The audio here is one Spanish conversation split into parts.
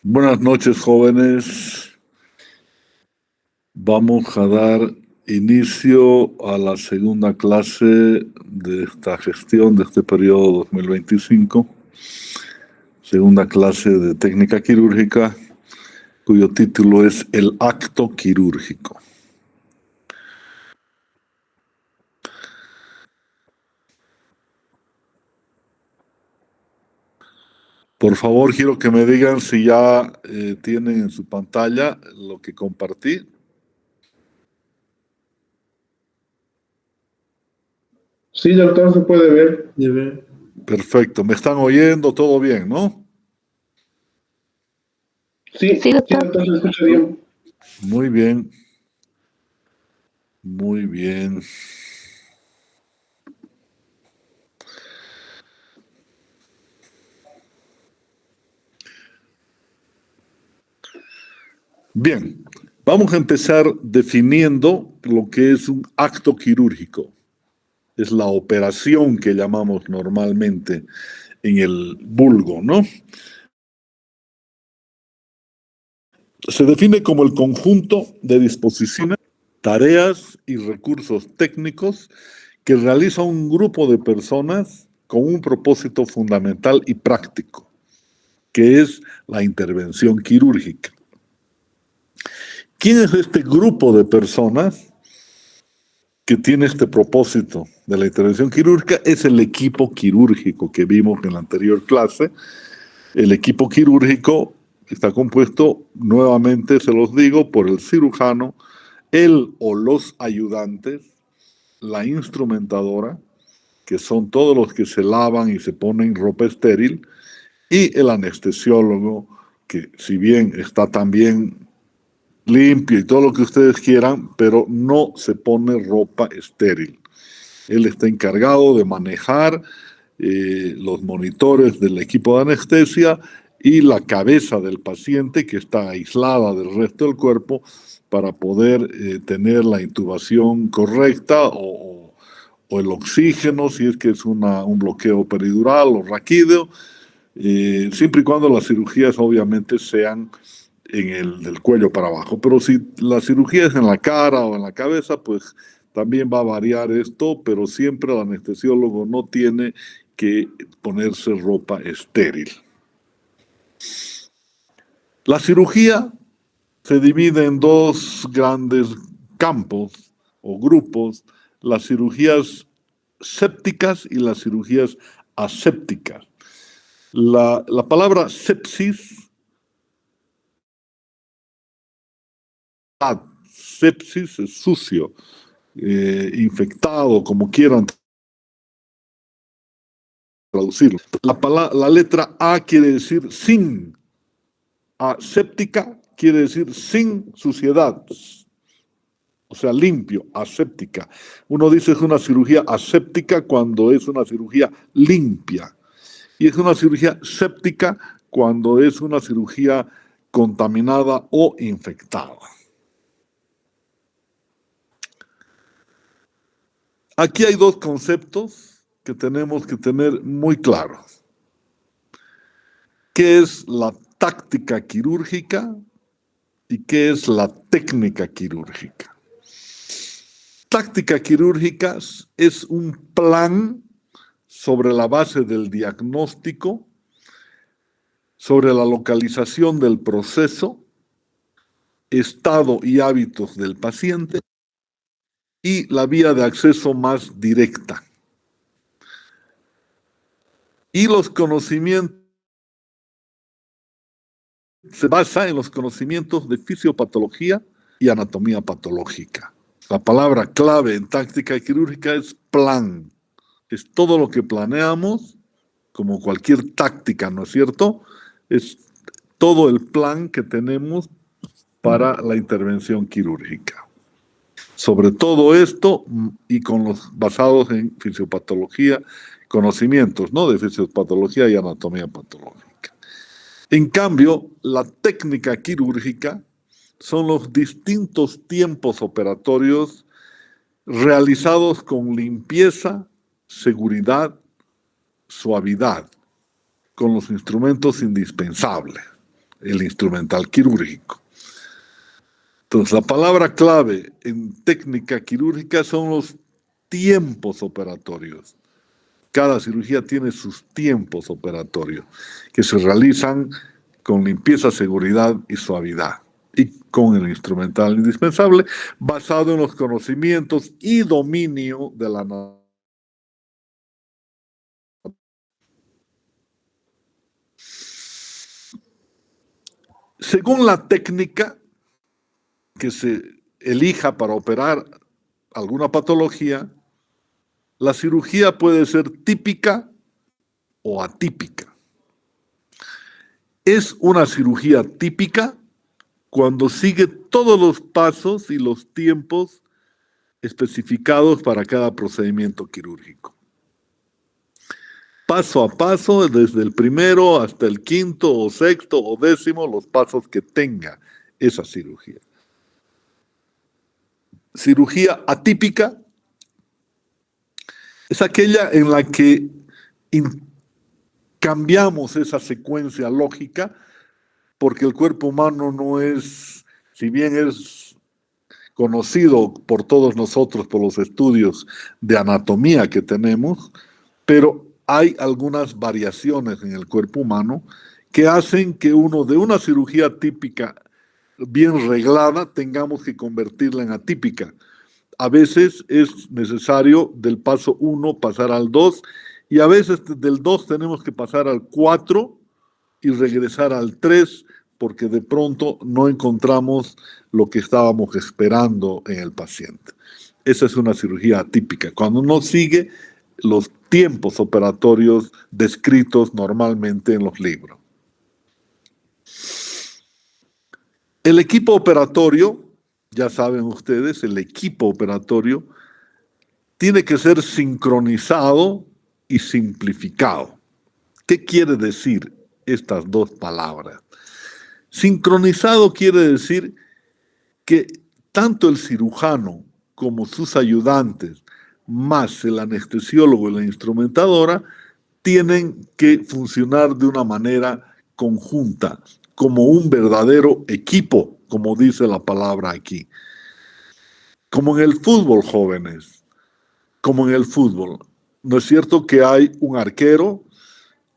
Buenas noches, jóvenes. Vamos a dar inicio a la segunda clase de esta gestión de este periodo 2025. Segunda clase de técnica quirúrgica, cuyo título es El acto quirúrgico. Por favor, quiero que me digan si ya tienen en su pantalla lo que compartí. Sí, doctor, se puede ver. Perfecto. ¿Me están oyendo? ¿Todo bien, no? Sí, doctor, se escucha bien. Muy bien. Muy bien. Bien, vamos a empezar definiendo lo que es un acto quirúrgico. Es la operación que llamamos normalmente en el vulgo, ¿no? Se define como el conjunto de disposiciones, tareas y recursos técnicos que realiza un grupo de personas con un propósito fundamental y práctico, que es la intervención quirúrgica. ¿Quién es este grupo de personas que tiene este propósito de la intervención quirúrgica? Es el equipo quirúrgico que vimos en la anterior clase. El equipo quirúrgico está compuesto, nuevamente se los digo, por el cirujano, él o los ayudantes, la instrumentadora, que son todos los que se lavan y se ponen ropa estéril, y el anestesiólogo, que si bien está también limpio y todo lo que ustedes quieran, pero no se pone ropa estéril. Él está encargado de manejar los monitores del equipo de anestesia y la cabeza del paciente, que está aislada del resto del cuerpo, para poder tener la intubación correcta o el oxígeno, si es que es un bloqueo peridural o raquídeo, siempre y cuando las cirugías obviamente sean en el del cuello para abajo. Pero si la cirugía es en la cara o en la cabeza, pues también va a variar esto, pero siempre el anestesiólogo no tiene que ponerse ropa estéril. La cirugía se divide en dos grandes campos o grupos: las cirugías sépticas y las cirugías asépticas. La palabra sepsis es sucio, infectado, como quieran traducirlo. La letra A quiere decir sin. Aséptica quiere decir sin suciedad, o sea, limpio, aséptica. Uno dice es una cirugía aséptica cuando es una cirugía limpia. Y es una cirugía séptica cuando es una cirugía contaminada o infectada. Aquí hay dos conceptos que tenemos que tener muy claros. ¿Qué es la táctica quirúrgica y qué es la técnica quirúrgica? Táctica quirúrgica es un plan sobre la base del diagnóstico, sobre la localización del proceso, estado y hábitos del paciente y la vía de acceso más directa. Y los conocimientos se basa en los conocimientos de fisiopatología y anatomía patológica. La palabra clave en táctica quirúrgica es plan. Es todo lo que planeamos, como cualquier táctica, ¿no es cierto? Es todo el plan que tenemos para la intervención quirúrgica. Sobre todo esto y con los basados en fisiopatología, conocimientos, ¿no?, de fisiopatología y anatomía patológica. En cambio, la técnica quirúrgica son los distintos tiempos operatorios realizados con limpieza, seguridad, suavidad, con los instrumentos indispensables. el instrumental quirúrgico. Entonces, la palabra clave en técnica quirúrgica son los tiempos operatorios. Cada cirugía tiene sus tiempos operatorios, que se realizan con limpieza, seguridad y suavidad, y con el instrumental indispensable, basado en los conocimientos y dominio de la anatomía. Según la técnica que se elija para operar alguna patología, la cirugía puede ser típica o atípica. Es una cirugía típica cuando sigue todos los pasos y los tiempos especificados para cada procedimiento quirúrgico. Paso a paso, desde el primero hasta el quinto o sexto o décimo, los pasos que tenga esa cirugía. Cirugía atípica es aquella en la que cambiamos esa secuencia lógica, porque el cuerpo humano no es, si bien es conocido por todos nosotros por los estudios de anatomía que tenemos, pero hay algunas variaciones en el cuerpo humano que hacen que uno de una cirugía típica bien reglada tengamos que convertirla en atípica. A veces es necesario del paso 1 pasar al 2 y a veces del 2 tenemos que pasar al 4 y regresar al 3 porque de pronto no encontramos lo que estábamos esperando en el paciente. Esa es una cirugía atípica, cuando no sigue los tiempos operatorios descritos normalmente en los libros. El equipo operatorio, ya saben ustedes, el equipo operatorio tiene que ser sincronizado y simplificado. ¿Qué quiere decir estas dos palabras? Sincronizado quiere decir que tanto el cirujano como sus ayudantes, más el anestesiólogo y la instrumentadora, tienen que funcionar de una manera conjunta, como un verdadero equipo, como dice la palabra aquí. Como en el fútbol, jóvenes, como en el fútbol. ¿No es cierto que hay un arquero,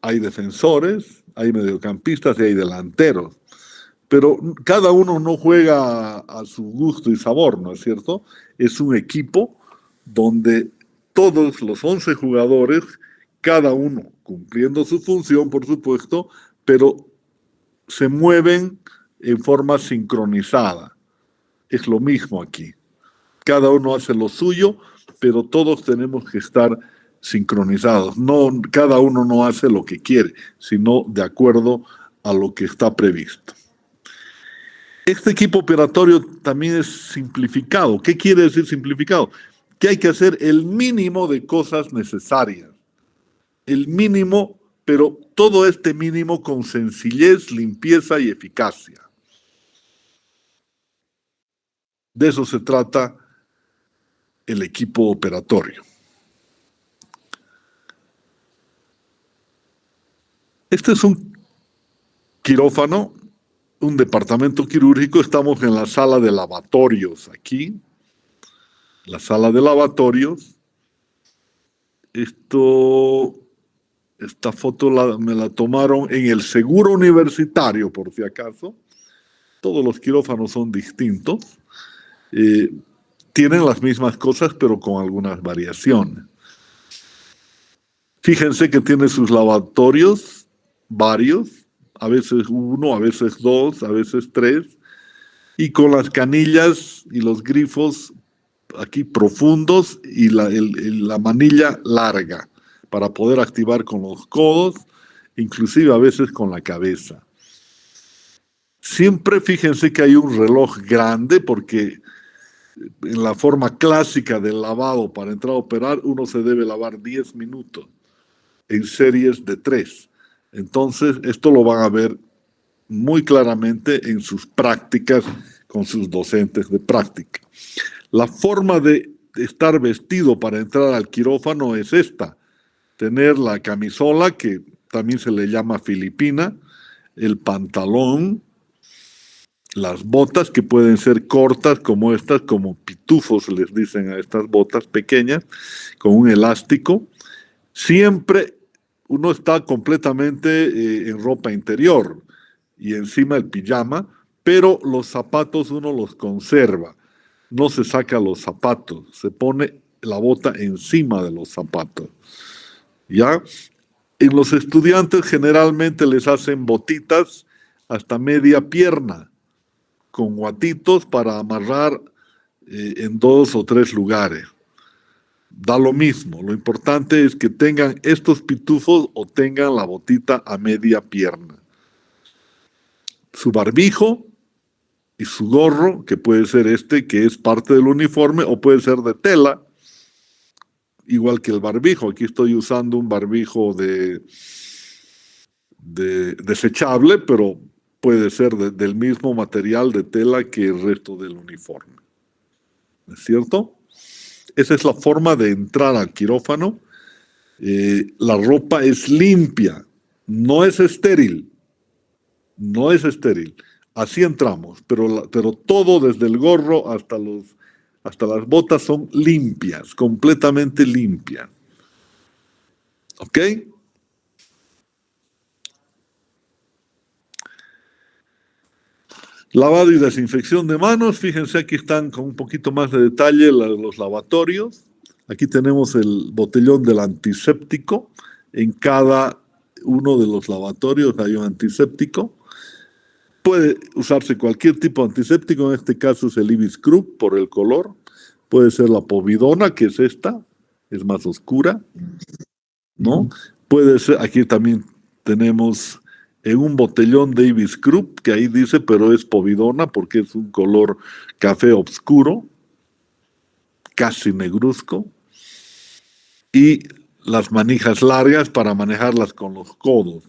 hay defensores, hay mediocampistas y hay delanteros? Pero cada uno no juega a su gusto y sabor, ¿no es cierto? Es un equipo donde todos los 11 jugadores, cada uno cumpliendo su función, por supuesto, pero se mueven en forma sincronizada. Es lo mismo aquí. Cada uno hace lo suyo, pero todos tenemos que estar sincronizados. No, cada uno no hace lo que quiere, sino de acuerdo a lo que está previsto. Este equipo operatorio también es simplificado. ¿Qué quiere decir simplificado? Que hay que hacer el mínimo de cosas necesarias. El mínimo, pero todo este mínimo con sencillez, limpieza y eficacia. De eso se trata el equipo operatorio. Este es un quirófano, un departamento quirúrgico. Estamos en la sala de lavatorios aquí. La sala de lavatorios. Esta foto me la tomaron en el Seguro Universitario, por si acaso. Todos los quirófanos son distintos. Tienen las mismas cosas, pero con algunas variaciones. Fíjense que tiene sus lavatorios, varios, a veces uno, a veces dos, a veces tres, y con las canillas y los grifos aquí profundos y la manilla larga para poder activar con los codos, inclusive a veces con la cabeza. Siempre fíjense que hay un reloj grande porque en la forma clásica del lavado para entrar a operar uno se debe lavar 10 minutos en series de 3. Entonces esto lo van a ver muy claramente en sus prácticas con sus docentes de práctica. La forma de estar vestido para entrar al quirófano es esta: tener la camisola, que también se le llama filipina, el pantalón, las botas que pueden ser cortas como estas, como pitufos les dicen a estas botas pequeñas, con un elástico. Siempre uno está completamente en ropa interior y encima el pijama, pero los zapatos uno los conserva. No se saca los zapatos, se pone la bota encima de los zapatos. ¿Ya? En los estudiantes generalmente les hacen botitas hasta media pierna, con guatitos para amarrar en 2 o 3 lugares. Da lo mismo, lo importante es que tengan estos pitufos o tengan la botita a media pierna. Su barbijo y su gorro, que puede ser que es parte del uniforme, o puede ser de tela, igual que el barbijo. Aquí estoy usando un barbijo desechable, pero puede ser del mismo material de tela que el resto del uniforme. ¿No es cierto? Esa es la forma de entrar al quirófano. La ropa es limpia, no es estéril. No es estéril. Así entramos, pero todo desde el gorro hasta las botas son limpias, completamente limpias. ¿Ok? Lavado y desinfección de manos. Fíjense, aquí están con un poquito más de detalle los lavatorios. Aquí tenemos el botellón del antiséptico. En cada uno de los lavatorios hay un antiséptico. Puede usarse cualquier tipo de antiséptico, en este caso es el Ibis Group por el color. Puede ser la povidona, que es esta, es más oscura, ¿no? Puede ser, aquí también tenemos en un botellón de Ibis Group, que ahí dice, pero es povidona porque es un color café oscuro, casi negruzco. Y las manijas largas para manejarlas con los codos,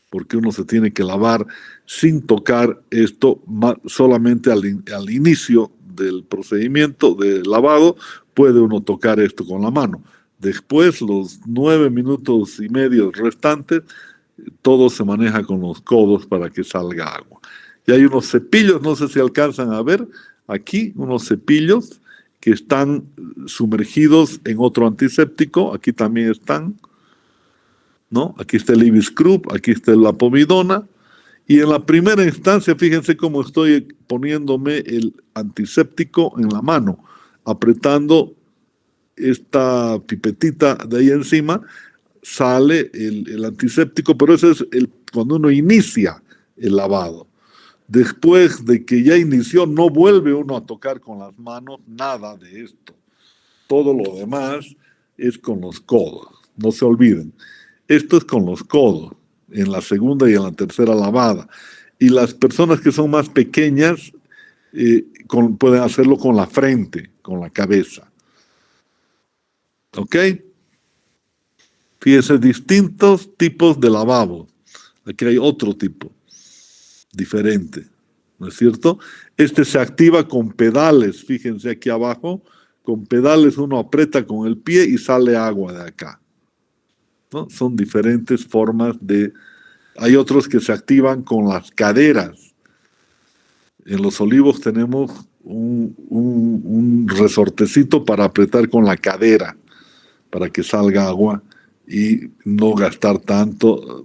porque uno se tiene que lavar sin tocar esto, solamente al inicio del procedimiento de lavado puede uno tocar esto con la mano. Después, los 9 minutos y medio restantes, todo se maneja con los codos para que salga agua. Y hay unos cepillos, no sé si alcanzan a ver aquí, unos cepillos que están sumergidos en otro antiséptico, aquí también están, ¿no? Aquí está el Ibis Group, aquí está la povidona, y en la primera instancia, fíjense cómo estoy poniéndome el antiséptico en la mano, apretando esta pipetita de ahí encima, sale el antiséptico, pero eso es cuando uno inicia el lavado. Después de que ya inició, no vuelve uno a tocar con las manos nada de esto. Todo lo demás es con los codos, no se olviden. Esto es con los codos, en la segunda y en la tercera lavada. Y las personas que son más pequeñas pueden hacerlo con la frente, con la cabeza. ¿Ok? Fíjense, distintos tipos de lavabo. Aquí hay otro tipo, diferente, ¿no es cierto? Este se activa con pedales, fíjense aquí abajo, con pedales uno aprieta con el pie y sale agua de acá, ¿no? Son diferentes formas de... Hay otros que se activan con las caderas. En Los Olivos tenemos un resortecito para apretar con la cadera, para que salga agua y no gastar tanto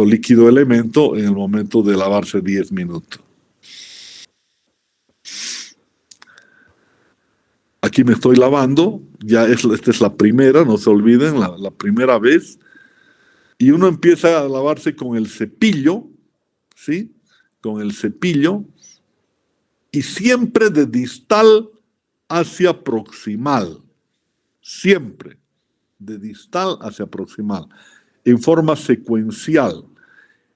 líquido elemento en el momento de lavarse 10 minutos. Aquí me estoy lavando, esta es la primera, no se olviden, la primera vez. Y uno empieza a lavarse con el cepillo, ¿sí? Con el cepillo, y siempre de distal hacia proximal. Siempre de distal hacia proximal, en forma secuencial.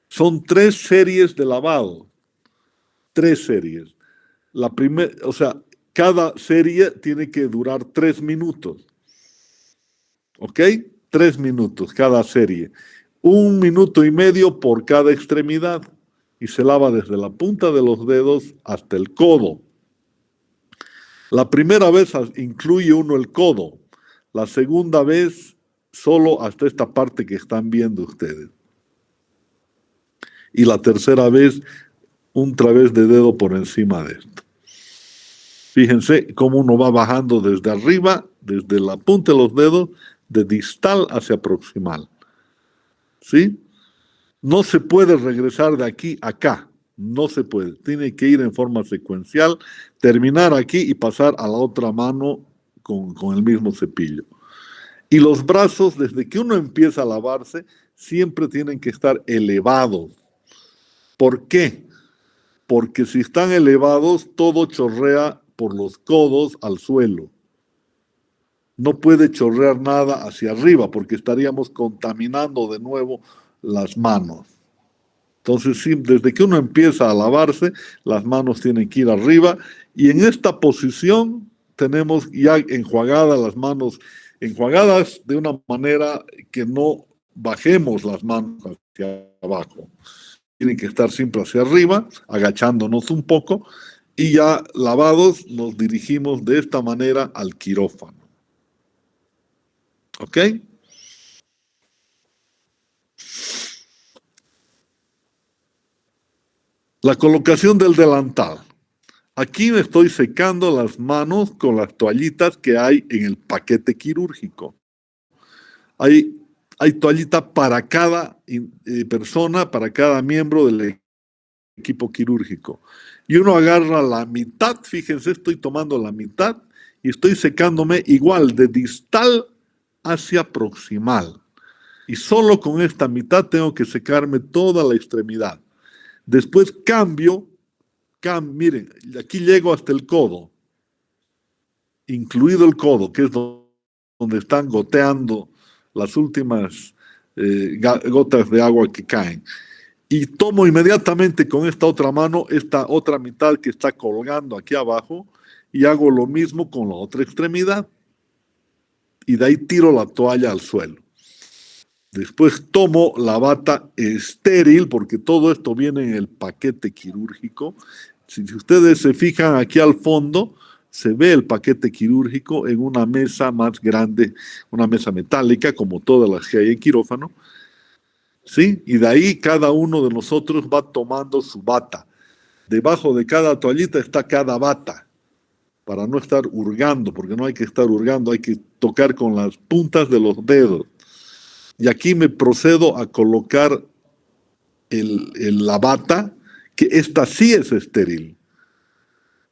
Son 3 series de lavado. 3 series. La primera, o sea, cada serie tiene que durar 3 minutos. ¿Ok? 3 minutos cada serie. 1 minuto y medio por cada extremidad. Y se lava desde la punta de los dedos hasta el codo. La primera vez incluye uno el codo. La segunda vez solo hasta esta parte que están viendo ustedes. y la tercera vez un través de dedo por encima de esto. Fíjense cómo uno va bajando desde arriba, desde la punta de los dedos, de distal hacia proximal. ¿Sí? No se puede regresar de aquí a acá. No se puede. Tiene que ir en forma secuencial, terminar aquí y pasar a la otra mano con el mismo cepillo. Y los brazos, desde que uno empieza a lavarse, siempre tienen que estar elevados. ¿Por qué? Porque si están elevados, todo chorrea por los codos al suelo. No puede chorrear nada hacia arriba porque estaríamos contaminando de nuevo las manos. Entonces, sí, desde que uno empieza a lavarse, las manos tienen que ir arriba y en esta posición tenemos ya enjuagadas las manos, enjuagadas de una manera que no bajemos las manos hacia abajo. Tienen que estar siempre hacia arriba, agachándonos un poco y ya lavados nos dirigimos de esta manera al quirófano. ¿Ok? La colocación del delantal. Aquí me estoy secando las manos con las toallitas que hay en el paquete quirúrgico. Hay toallita para cada persona, para cada miembro del equipo quirúrgico. Y uno agarra la mitad, fíjense, estoy tomando la mitad y estoy secándome igual de distal hacia proximal. Y solo con esta mitad tengo que secarme toda la extremidad. Después cambio, miren, aquí llego hasta el codo, incluido el codo, que es donde están goteando las últimas gotas de agua que caen. Y tomo inmediatamente con esta otra mano, esta otra mitad que está colgando aquí abajo, y hago lo mismo con la otra extremidad. Y de ahí tiro la toalla al suelo. Después tomo la bata estéril, porque todo esto viene en el paquete quirúrgico. Si ustedes se fijan aquí al fondo, se ve el paquete quirúrgico en una mesa más grande, una mesa metálica, como todas las que hay en quirófano. ¿Sí? Y de ahí cada uno de nosotros va tomando su bata. Debajo de cada toallita está cada bata, para no estar hurgando, porque no hay que estar hurgando, hay que tocar con las puntas de los dedos. Y aquí me procedo a colocar la bata, que esta sí es estéril,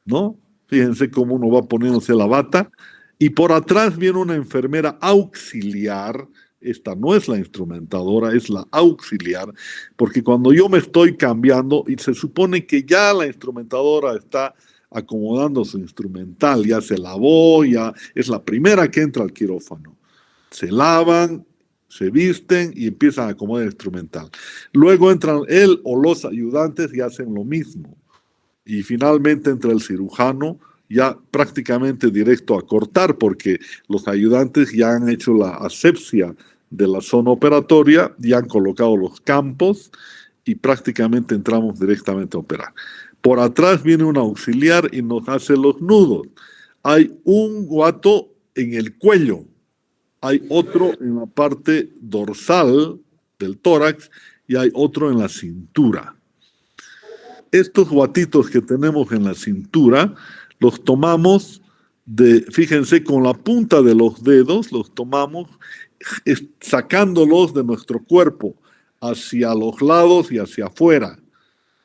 ¿no? Fíjense cómo uno va poniéndose la bata, y por atrás viene una enfermera auxiliar. Esta no es la instrumentadora, es la auxiliar, porque cuando yo me estoy cambiando, y se supone que ya la instrumentadora está acomodando su instrumental, ya se lavó, ya es la primera que entra al quirófano. Se lavan, se visten y empiezan a acomodar el instrumental. Luego entran él o los ayudantes y hacen lo mismo. Y finalmente entra el cirujano ya prácticamente directo a cortar, porque los ayudantes ya han hecho la asepsia de la zona operatoria, ya han colocado los campos y prácticamente entramos directamente a operar. Por atrás viene un auxiliar y nos hace los nudos. Hay un guato en el cuello, hay otro en la parte dorsal del tórax y hay otro en la cintura. Estos guatitos que tenemos en la cintura los tomamos fíjense, con la punta de los dedos, los tomamos sacándolos de nuestro cuerpo hacia los lados y hacia afuera,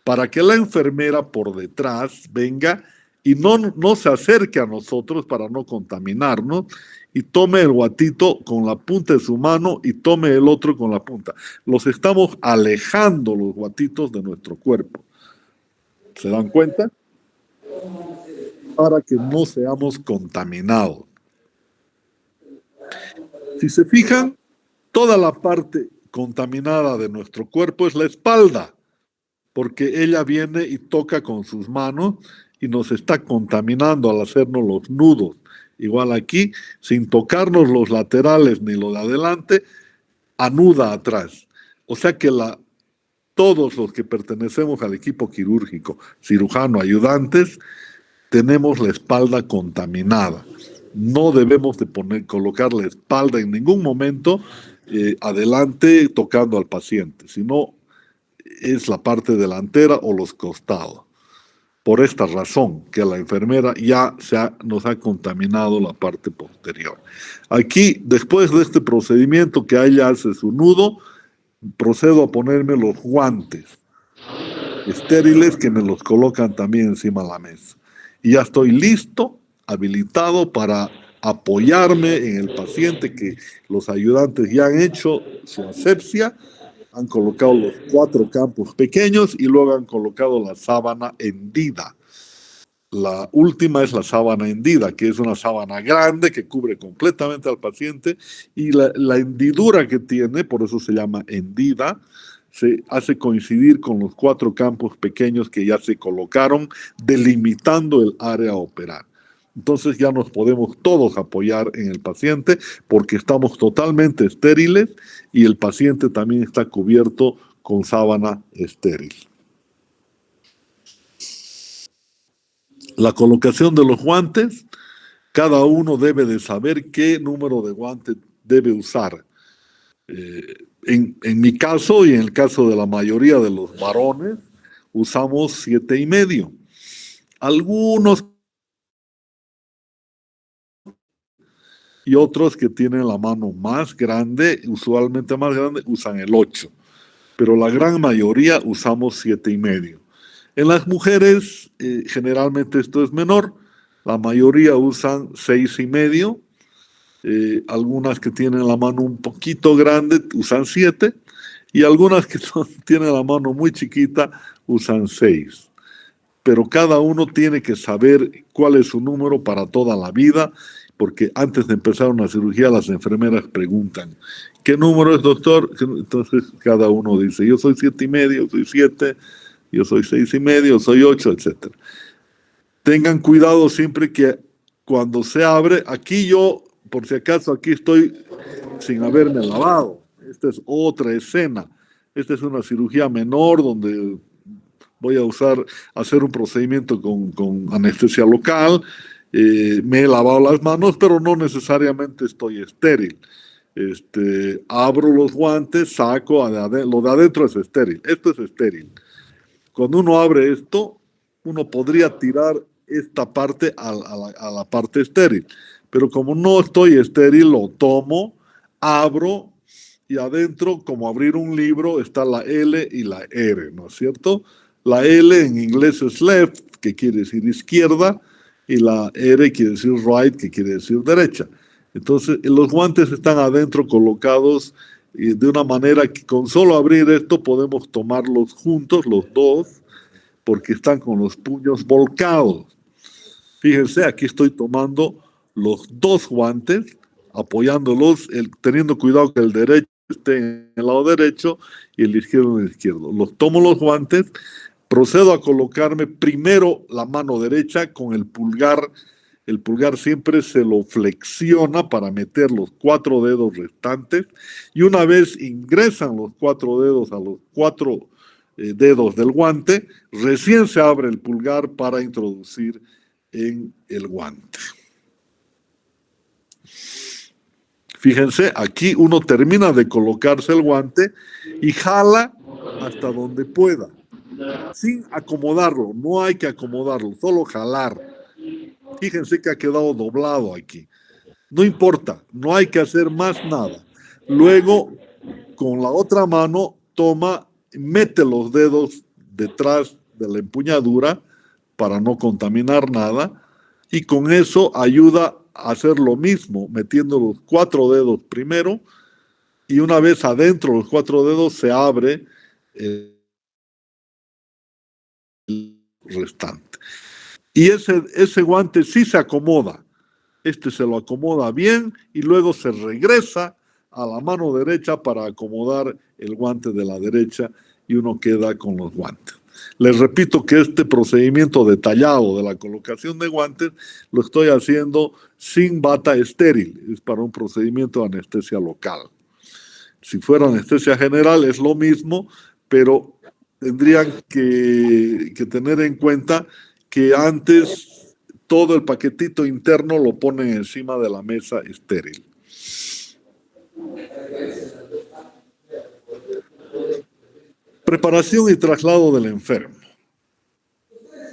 para que la enfermera por detrás venga y no se acerque a nosotros para no contaminarnos, y tome el guatito con la punta de su mano y tome el otro con la punta. Los estamos alejando los guatitos de nuestro cuerpo. ¿Se dan cuenta? Para que no seamos contaminados. Si se fijan, toda la parte contaminada de nuestro cuerpo es la espalda, porque ella viene y toca con sus manos y nos está contaminando al hacernos los nudos. Igual aquí, sin tocarnos los laterales ni los de adelante, anuda atrás. O sea que todos los que pertenecemos al equipo quirúrgico, cirujano, ayudantes, tenemos la espalda contaminada. No debemos de colocar la espalda en ningún momento adelante tocando al paciente, sino es la parte delantera o los costados. Por esta razón, que la enfermera ya nos ha contaminado la parte posterior. Aquí, después de este procedimiento que ella hace su nudo, procedo a ponerme los guantes estériles que me los colocan también encima de la mesa. Y ya estoy listo, habilitado para apoyarme en el paciente, que los ayudantes ya han hecho su asepsia, han colocado los 4 campos pequeños y luego han colocado la sábana hendida. La última es la sábana hendida, que es una sábana grande que cubre completamente al paciente, y la hendidura que tiene, por eso se llama hendida, se hace coincidir con los 4 campos pequeños que ya se colocaron, delimitando el área a operar. Entonces ya nos podemos todos apoyar en el paciente porque estamos totalmente estériles y el paciente también está cubierto con sábana estéril. La colocación de los guantes, cada uno debe de saber qué número de guantes debe usar. En mi caso y en el caso de la mayoría de los varones, usamos 7,5. Algunos y otros que tienen la mano más grande, usualmente más grande, usan el 8. Pero la gran mayoría usamos 7,5. En las mujeres, generalmente esto es menor. La mayoría usan 6,5. Algunas que tienen la mano un poquito grande usan 7. Y algunas que tienen la mano muy chiquita usan 6. Pero cada uno tiene que saber cuál es su número para toda la vida, porque antes de empezar una cirugía las enfermeras preguntan, ¿qué número es, doctor? Entonces cada uno dice, yo soy 7,5, soy 7, yo soy 6,5, soy 8, etc. Tengan cuidado siempre que cuando se abre, aquí yo, por si acaso, aquí estoy sin haberme lavado. Esta es otra escena. Esta es una cirugía menor donde voy a hacer un procedimiento con anestesia local. Me he lavado las manos, pero no necesariamente estoy estéril. Abro los guantes, saco, lo de adentro es estéril. Esto es estéril. Cuando uno abre esto, uno podría tirar esta parte a la parte estéril. Pero como no estoy estéril, lo tomo, abro y adentro, como abrir un libro, está la L y la R, ¿no es cierto? La L en inglés es left, que quiere decir izquierda, y la R quiere decir right, que quiere decir derecha. Entonces, los guantes están adentro colocados de una manera que con solo abrir esto podemos tomarlos juntos, los dos, porque están con los puños volcados. Fíjense, aquí estoy tomando los 2 guantes, apoyándolos, teniendo cuidado que el derecho esté en el lado derecho y el izquierdo en el izquierdo. Tomo los guantes, procedo a colocarme primero la mano derecha con el pulgar. El pulgar siempre se lo flexiona para meter los 4 dedos restantes, y una vez ingresan los 4 dedos a los 4 dedos del guante, recién se abre el pulgar para introducir en el guante. Fíjense, aquí uno termina de colocarse el guante y jala hasta donde pueda, sin acomodarlo. No hay que acomodarlo, solo jalar. Fíjense que ha quedado doblado aquí. No importa, no hay que hacer más nada. Luego, con la otra mano, mete los dedos detrás de la empuñadura para no contaminar nada, y con eso ayuda a hacer lo mismo, metiendo los 4 dedos primero, y una vez adentro los 4 dedos se abre el restante. Y ese guante sí se acomoda. Se lo acomoda bien y luego se regresa a la mano derecha para acomodar el guante de la derecha, y uno queda con los guantes. Les repito que este procedimiento detallado de la colocación de guantes lo estoy haciendo sin bata estéril. Es para un procedimiento de anestesia local. Si fuera anestesia general es lo mismo, pero tendrían que tener en cuenta que antes todo el paquetito interno lo ponen encima de la mesa estéril. Preparación y traslado del enfermo.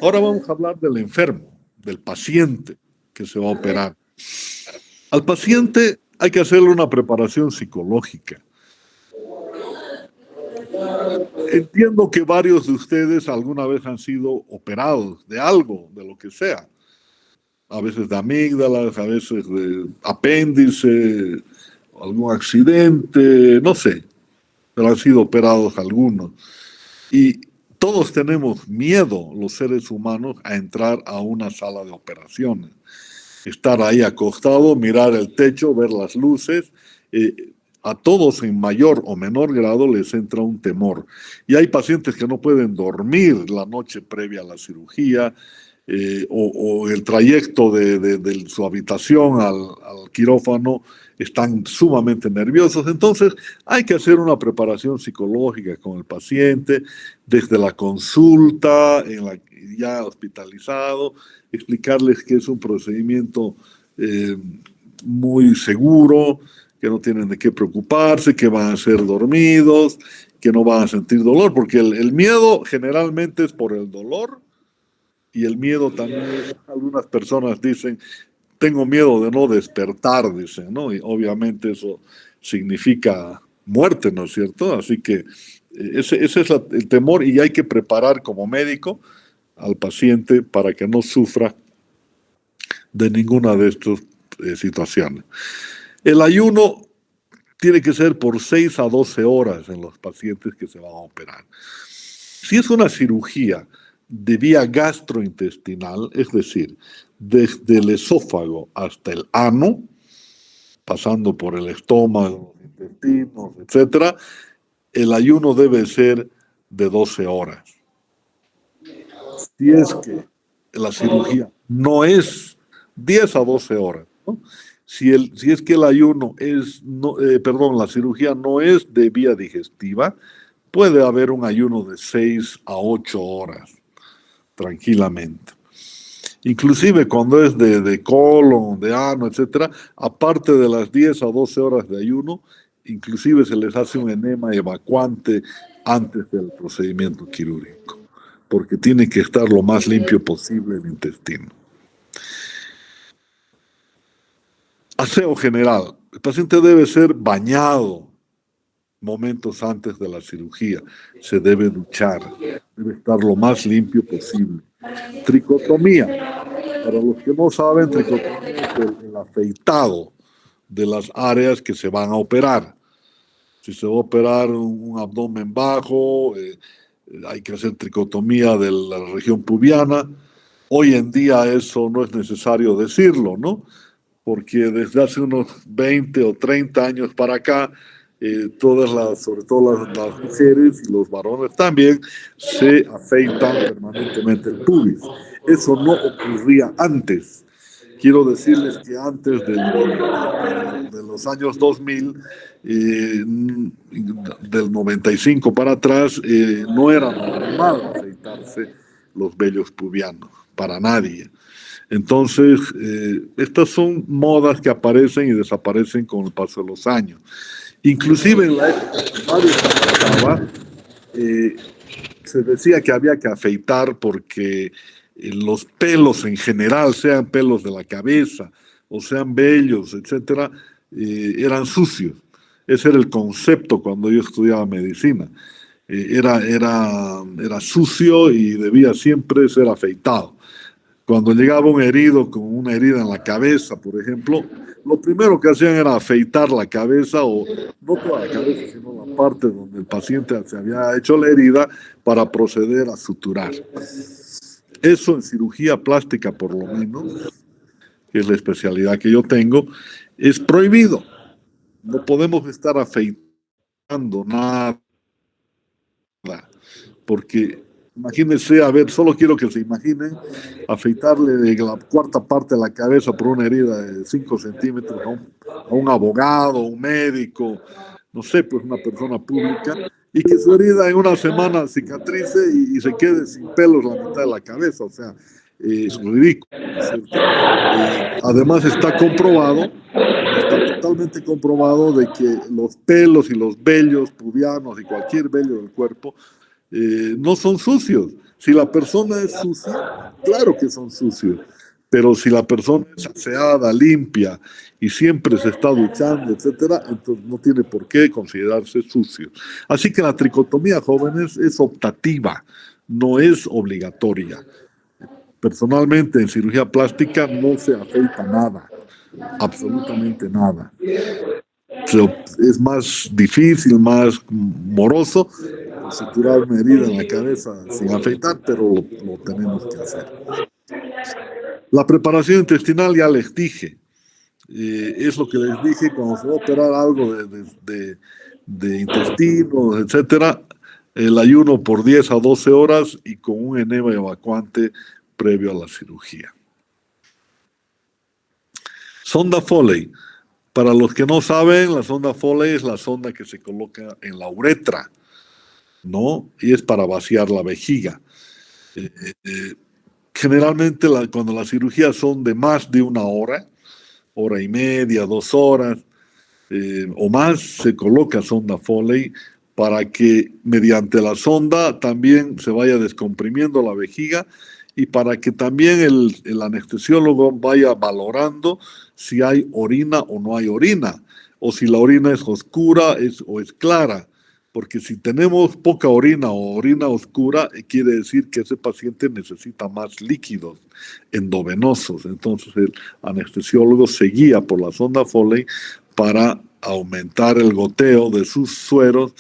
Ahora vamos a hablar del enfermo, del paciente que se va a operar. Al paciente hay que hacerle una preparación psicológica. Entiendo que varios de ustedes alguna vez han sido operados de algo, de lo que sea. A veces de amígdalas, a veces de apéndice, algún accidente, no sé, pero han sido operados algunos. Y todos tenemos miedo, los seres humanos, a entrar a una sala de operaciones. Estar ahí acostado, mirar el techo, ver las luces. A todos en mayor o menor grado les entra un temor. Y hay pacientes que no pueden dormir la noche previa a la cirugía, o el trayecto de su habitación al quirófano están sumamente nerviosos. Entonces hay que hacer una preparación psicológica con el paciente desde la consulta, ya hospitalizado, explicarles que es un procedimiento muy seguro, que no tienen de qué preocuparse, que van a ser dormidos, que no van a sentir dolor, porque el miedo generalmente es por el dolor, y el miedo también, algunas personas dicen, tengo miedo de no despertar, dicen, ¿no? Y obviamente eso significa muerte, ¿no es cierto? Así que ese es el temor, y hay que preparar como médico al paciente para que no sufra de ninguna de estas situaciones. El ayuno tiene que ser por 6 a 12 horas en los pacientes que se van a operar. Si es una cirugía de vía gastrointestinal, es decir, desde el esófago hasta el ano, pasando por el estómago, intestinos, etc., el ayuno debe ser de 12 horas. Si es que la cirugía no es 10 a 12 horas, ¿no? Si es que el ayuno es, la cirugía no es de vía digestiva, puede haber un ayuno de 6 a 8 horas, tranquilamente. Inclusive cuando es de colon, de ano, etcétera, aparte de las 10 a 12 horas de ayuno, inclusive se les hace un enema evacuante antes del procedimiento quirúrgico, porque tiene que estar lo más limpio posible el intestino. Aseo general. El paciente debe ser bañado momentos antes de la cirugía. Se debe duchar. Debe estar lo más limpio posible. Tricotomía. Para los que no saben, tricotomía es el afeitado de las áreas que se van a operar. Si se va a operar un abdomen bajo, hay que hacer tricotomía de la región pubiana. Hoy en día eso no es necesario decirlo, ¿no? Porque desde hace unos 20 o 30 años para acá, sobre todo las mujeres y los varones también, se afeitan permanentemente el pubis. Eso no ocurría antes. Quiero decirles que antes de los años 2000, del 95 para atrás, no era normal afeitarse los vellos pubianos, para nadie. Entonces, estas son modas que aparecen y desaparecen con el paso de los años. Inclusive en la época que Mario se afeitaba, se decía que había que afeitar porque los pelos en general, sean pelos de la cabeza o sean vellos, etcétera, eran sucios. Ese era el concepto cuando yo estudiaba medicina. Era sucio y debía siempre ser afeitado. Cuando llegaba un herido con una herida en la cabeza, por ejemplo, lo primero que hacían era afeitar la cabeza, o no toda la cabeza, sino la parte donde el paciente se había hecho la herida, para proceder a suturar. Eso en cirugía plástica, por lo menos, que es la especialidad que yo tengo, es prohibido. No podemos estar afeitando nada, porque imagínense, a ver, solo quiero que se imaginen afeitarle de la cuarta parte de la cabeza por una herida de 5 centímetros a un abogado, un médico, no sé, pues una persona pública, y que su herida en una semana cicatrice y se quede sin pelos la mitad de la cabeza. O sea, es ridículo, ¿cierto? Además está totalmente comprobado de que los pelos y los vellos pubianos y cualquier vello del cuerpo no son sucios. Si la persona es sucia, claro que son sucios. Pero si la persona es aseada, limpia y siempre se está duchando, etcétera, entonces no tiene por qué considerarse sucio. Así que la tricotomía, jóvenes, es optativa, no es obligatoria. Personalmente, en cirugía plástica no se afeita nada, absolutamente nada. Es más difícil, más moroso suturar una herida en la cabeza sin afeitar, pero lo tenemos que hacer. La preparación intestinal ya les dije. Es lo que les dije cuando se va a operar algo de intestinos, etcétera, el ayuno por 10 a 12 horas y con un enema evacuante previo a la cirugía. Sonda Foley. Para los que no saben, la sonda Foley es la sonda que se coloca en la uretra, ¿no? Y es para vaciar la vejiga. Generalmente cuando las cirugías son de más de una hora y media, 2 horas o más, se coloca sonda Foley para que mediante la sonda también se vaya descomprimiendo la vejiga y para que también el anestesiólogo vaya valorando si hay orina o no hay orina, o si la orina es oscura o es clara. Porque si tenemos poca orina o orina oscura, quiere decir que ese paciente necesita más líquidos endovenosos. Entonces el anestesiólogo se guía por la sonda Foley para aumentar el goteo de sus sueros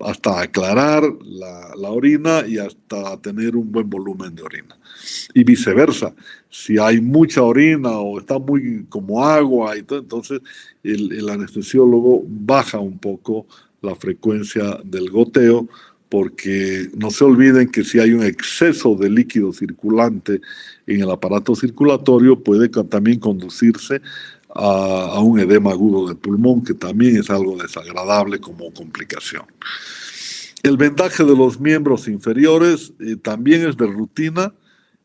hasta aclarar la orina y hasta tener un buen volumen de orina. Y viceversa, si hay mucha orina o está muy como agua, entonces el anestesiólogo baja un poco la frecuencia del goteo, porque no se olviden que si hay un exceso de líquido circulante en el aparato circulatorio puede también conducirse a un edema agudo de pulmón, que también es algo desagradable como complicación. El vendaje de los miembros inferiores también es de rutina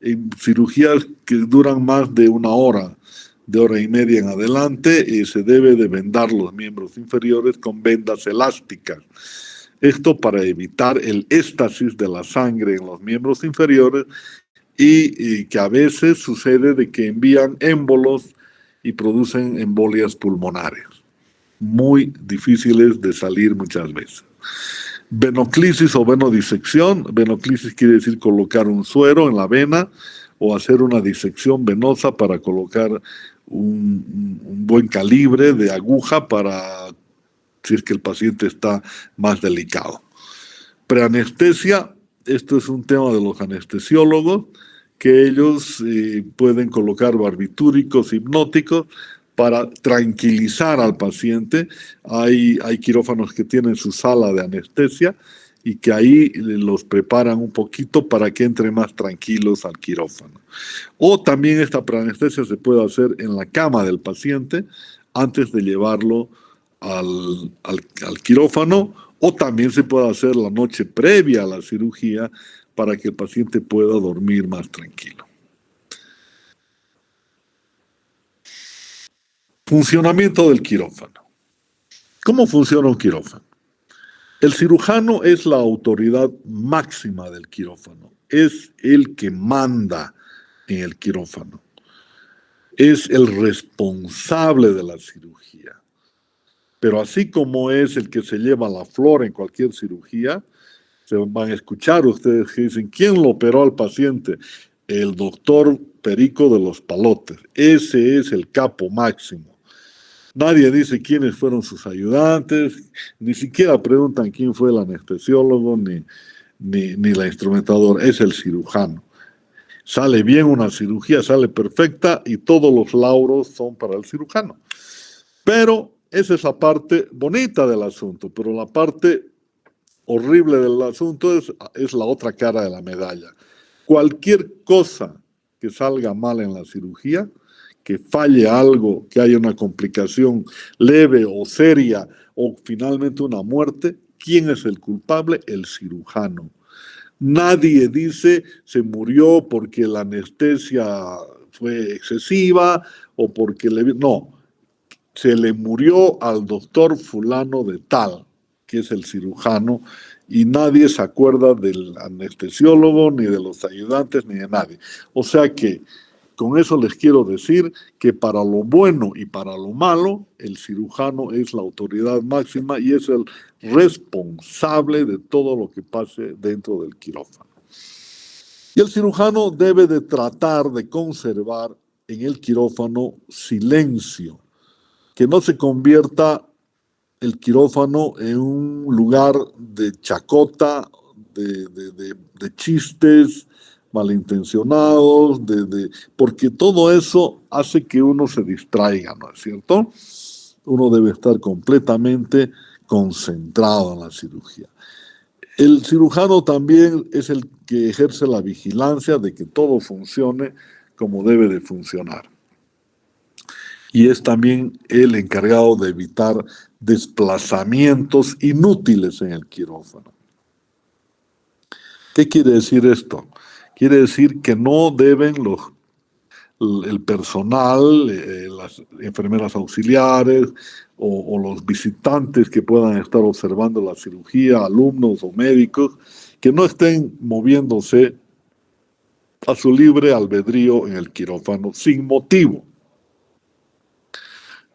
en cirugías que duran más de una hora, de hora y media en adelante, se debe de vendar los miembros inferiores con vendas elásticas. Esto para evitar el éstasis de la sangre en los miembros inferiores y que a veces sucede de que envían émbolos y producen embolias pulmonares, muy difíciles de salir muchas veces. Venoclisis o venodisección. Venoclisis quiere decir colocar un suero en la vena o hacer una disección venosa para colocar un buen calibre de aguja para si es que el paciente está más delicado. Preanestesia. Esto es un tema de los anestesiólogos, que ellos pueden colocar barbitúricos hipnóticos para tranquilizar al paciente. Hay quirófanos que tienen su sala de anestesia y que ahí los preparan un poquito para que entren más tranquilos al quirófano. O también esta preanestesia se puede hacer en la cama del paciente antes de llevarlo al quirófano, o también se puede hacer la noche previa a la cirugía para que el paciente pueda dormir más tranquilo. Funcionamiento del quirófano. ¿Cómo funciona un quirófano? El cirujano es la autoridad máxima del quirófano, es el que manda en el quirófano, es el responsable de la cirugía. Pero así como es el que se lleva la flor en cualquier cirugía, se van a escuchar ustedes que dicen, ¿quién lo operó al paciente? El doctor Perico de los Palotes. Ese es el capo máximo. Nadie dice quiénes fueron sus ayudantes, ni siquiera preguntan quién fue el anestesiólogo ni la instrumentadora. Es el cirujano. Sale bien una cirugía, sale perfecta y todos los lauros son para el cirujano. Pero esa es la parte bonita del asunto, pero la parte horrible del asunto es la otra cara de la medalla. Cualquier cosa que salga mal en la cirugía, que falle algo, que haya una complicación leve o seria o finalmente una muerte, ¿quién es el culpable? El cirujano. Nadie dice se murió porque la anestesia fue excesiva o porque no, se le murió al doctor fulano de tal, que es el cirujano, y nadie se acuerda del anestesiólogo, ni de los ayudantes, ni de nadie. O sea que con eso les quiero decir que para lo bueno y para lo malo, el cirujano es la autoridad máxima y es el responsable de todo lo que pase dentro del quirófano. Y el cirujano debe de tratar de conservar en el quirófano silencio, que no se convierta el quirófano en un lugar de chacota, de chistes malintencionados, porque todo eso hace que uno se distraiga, ¿no es cierto? Uno debe estar completamente concentrado en la cirugía. El cirujano también es el que ejerce la vigilancia de que todo funcione como debe de funcionar. Y es también el encargado de evitar desplazamientos inútiles en el quirófano. ¿Qué quiere decir esto? Quiere decir que no deben el personal, las enfermeras auxiliares o los visitantes que puedan estar observando la cirugía, alumnos o médicos, que no estén moviéndose a su libre albedrío en el quirófano sin motivo.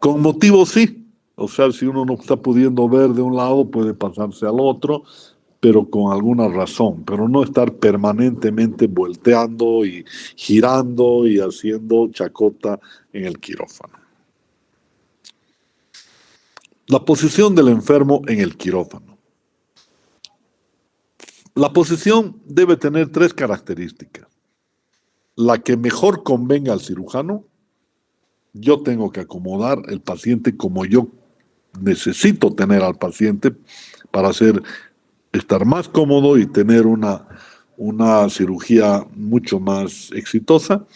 Con motivo sí, o sea, si uno no está pudiendo ver de un lado, puede pasarse al otro, pero con alguna razón, pero no estar permanentemente volteando y girando y haciendo chacota en el quirófano. La posición del enfermo en el quirófano. La posición debe tener 3 características. La que mejor convenga al cirujano. Yo tengo que acomodar el paciente como yo necesito tener al paciente para estar más cómodo y tener una cirugía mucho más exitosa.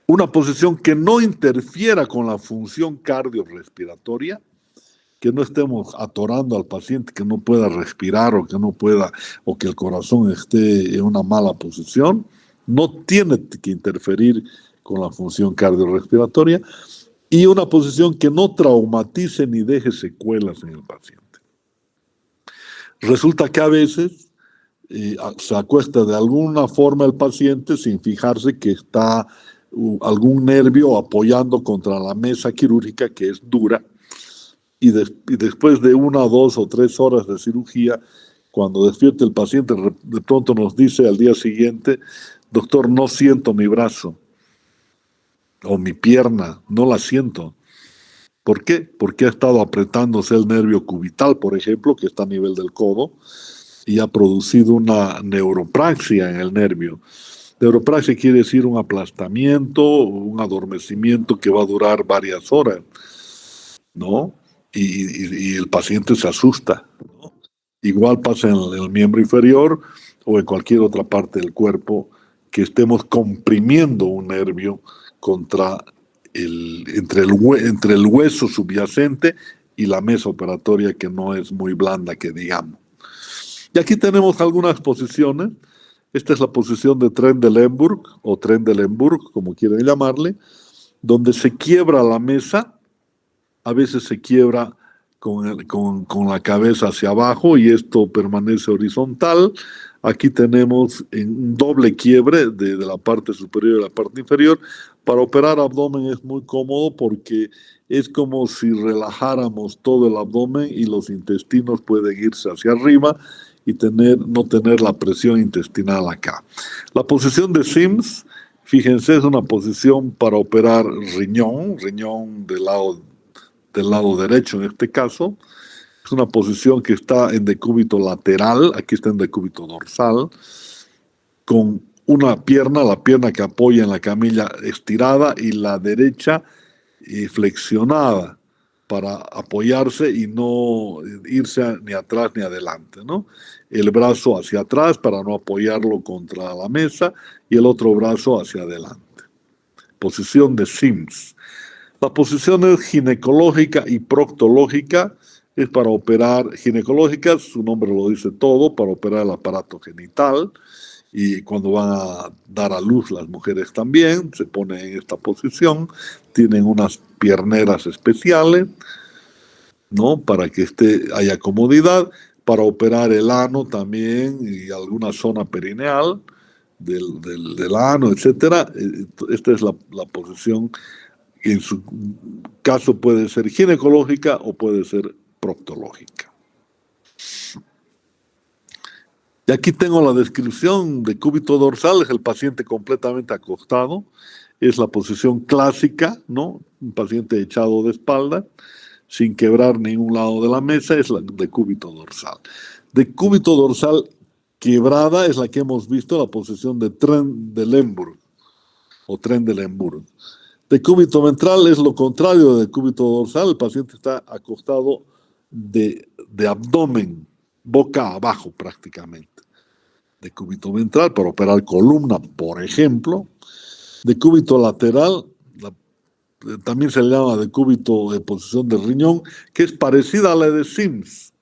Una posición que no interfiera con la función cardiorrespiratoria, que no estemos atorando al paciente que no pueda respirar o que no pueda, o que el corazón esté en una mala posición. No tiene que interferir con la función cardiorrespiratoria, y una posición que no traumatice ni deje secuelas en el paciente. Resulta que a veces se acuesta de alguna forma el paciente sin fijarse que está algún nervio apoyando contra la mesa quirúrgica, que es dura, y después de 1, 2 o 3 horas de cirugía, cuando despierte el paciente, de pronto nos dice al día siguiente: doctor, no siento mi brazo o mi pierna, no la siento. ¿Por qué? Porque ha estado apretándose el nervio cubital, por ejemplo, que está a nivel del codo, y ha producido una neuropraxia en el nervio. Neuropraxia quiere decir un aplastamiento, un adormecimiento que va a durar varias horas, ¿no? Y el paciente se asusta, ¿no? Igual pasa en el miembro inferior o en cualquier otra parte del cuerpo, que estemos comprimiendo un nervio entre el hueso subyacente y la mesa operatoria, que no es muy blanda, que digamos. Y aquí tenemos algunas posiciones. Esta es la posición de Trendelenburg o Trendelenburg, como quieren llamarle, donde se quiebra la mesa. A veces se quiebra con la cabeza hacia abajo y esto permanece horizontal. Aquí tenemos un doble quiebre de la parte superior y la parte inferior. Para operar abdomen es muy cómodo porque es como si relajáramos todo el abdomen y los intestinos pueden irse hacia arriba y no tener la presión intestinal acá. La posición de Sims, fíjense, es una posición para operar riñón del lado derecho en este caso. Es una posición que está en decúbito lateral, aquí está en decúbito dorsal, con una pierna, la pierna que apoya en la camilla, estirada, y la derecha flexionada para apoyarse y no irse ni atrás ni adelante, ¿no? El brazo hacia atrás para no apoyarlo contra la mesa y el otro brazo hacia adelante. Posición de Sims. La posición es ginecológica y proctológica. Es para operar, ginecológica, su nombre lo dice todo, para operar el aparato genital, y cuando van a dar a luz las mujeres también se ponen en esta posición, tienen unas pierneras especiales. ¿no? Para que haya comodidad, para operar el ano también y alguna zona perineal del ano, etcétera. Esta es la posición. En su caso puede ser ginecológica o puede ser proctológica. Y aquí tengo la descripción de cúbito dorsal, es el paciente completamente acostado, es la posición clásica, ¿no? Un paciente echado de espalda, sin quebrar ningún lado de la mesa, es la de cúbito dorsal. De cúbito dorsal quebrada es la que hemos visto, la posición de Trendelenburg o Trendelenburg. De cúbito ventral es lo contrario de cúbito dorsal, el paciente está acostado de abdomen, boca abajo prácticamente. De cúbito ventral para operar columna, por ejemplo. De cúbito lateral, también se le llama de cúbito de posición de riñón, que es parecida a la de Sims,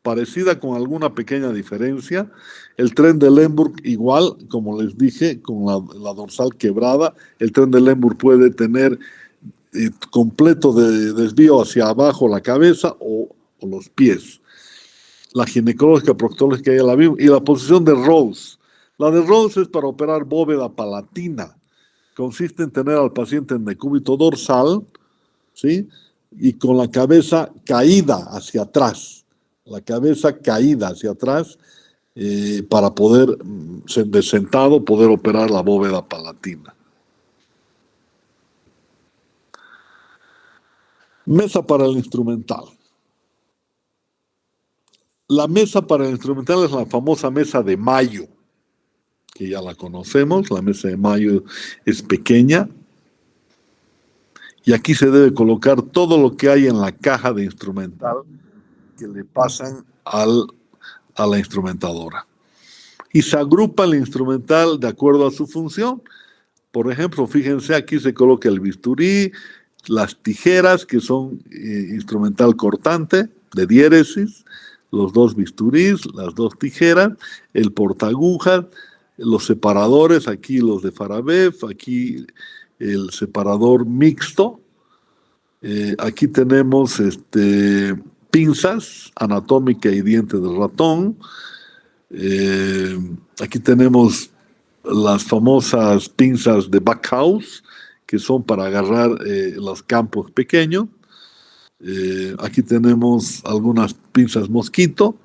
parecida con alguna pequeña diferencia. El Trendelenburg igual, como les dije, con la dorsal quebrada, el Trendelenburg puede tener completo de desvío hacia abajo la cabeza o los pies. La ginecológica, proctológica ya la vimos. Y la posición de Rose. La de Rose es para operar bóveda palatina. Consiste en tener al paciente en decúbito dorsal, ¿sí? Y con la cabeza caída hacia atrás. La cabeza caída hacia atrás para poder, de sentado, poder operar la bóveda palatina. Mesa para el instrumental. La mesa para el instrumental es la famosa mesa de Mayo, que ya la conocemos. La mesa de Mayo es pequeña. Y aquí se debe colocar todo lo que hay en la caja de instrumental que le pasan a la instrumentadora. Y se agrupa el instrumental de acuerdo a su función. Por ejemplo, fíjense, aquí se coloca el bisturí, las tijeras, que son instrumental cortante de diéresis, los dos bisturís, las dos tijeras, el portaagujas, los separadores, aquí los de Farabev, aquí el separador mixto, aquí tenemos pinzas anatómica y dientes de ratón, aquí tenemos las famosas pinzas de Backhaus, que son para agarrar los campos pequeños. Aquí tenemos algunas pinzas mosquito.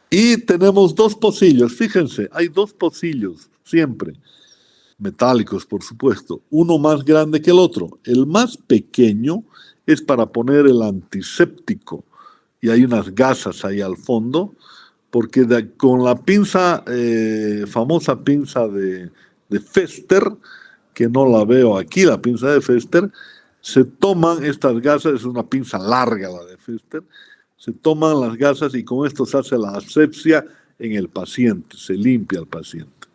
Y tenemos dos pocillos. Fíjense, hay dos pocillos siempre. Metálicos, por supuesto. Uno más grande que el otro. El más pequeño es para poner el antiséptico. Y hay unas gasas ahí al fondo. Porque con la pinza, famosa pinza de Fester, que no la veo aquí, la pinza de Fester, se toman estas gasas, es una pinza larga la de Fester, se toman las gasas y con esto se hace la asepsia en el paciente, se limpia al paciente.